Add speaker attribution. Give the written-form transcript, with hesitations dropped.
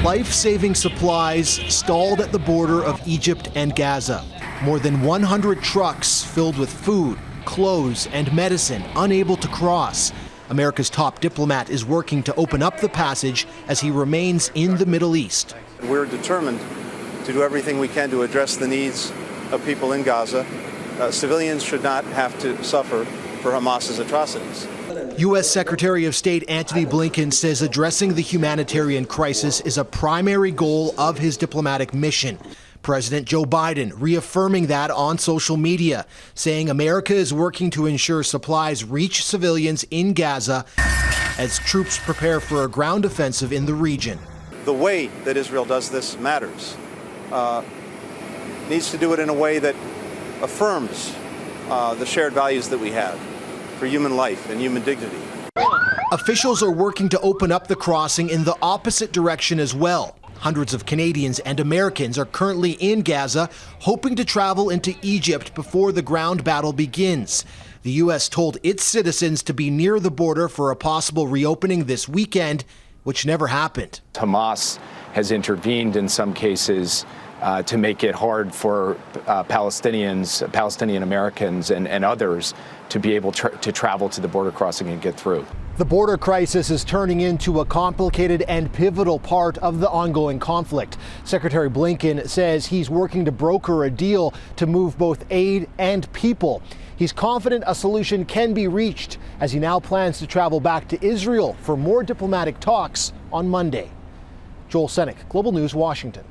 Speaker 1: life-saving supplies stalled at the border of Egypt and Gaza. More than 100 trucks filled with food, clothes, and medicine unable to cross. America's top diplomat is working to open up the passage as he remains in the Middle East.
Speaker 2: We're determined to do everything we can to address the needs of people in Gaza. Civilians should not have to suffer for Hamas's atrocities.
Speaker 1: U.S. Secretary of State Antony Blinken says addressing the humanitarian crisis is a primary goal of his diplomatic mission. President Joe Biden reaffirming that on social media, saying America is working to ensure supplies reach civilians in Gaza as troops prepare for a ground offensive in the region.
Speaker 2: The way that Israel does this matters. Needs to do it in a way that affirms the shared values that we have for human life and human dignity.
Speaker 1: Officials are working to open up the crossing in the opposite direction as well. Hundreds of Canadians and Americans are currently in Gaza, hoping to travel into Egypt before the ground battle begins. The U.S. told its citizens to be near the border for a possible reopening this weekend, which never happened.
Speaker 3: Hamas has intervened in some cases to make it hard for Palestinian Americans and others to be able to travel to the border crossing and get through.
Speaker 1: The border crisis is turning into a complicated and pivotal part of the ongoing conflict. Secretary Blinken says he's working to broker a deal to move both aid and people. He's confident a solution can be reached as he now plans to travel back to Israel for more diplomatic talks on Monday. Joel Senick, Global News, Washington.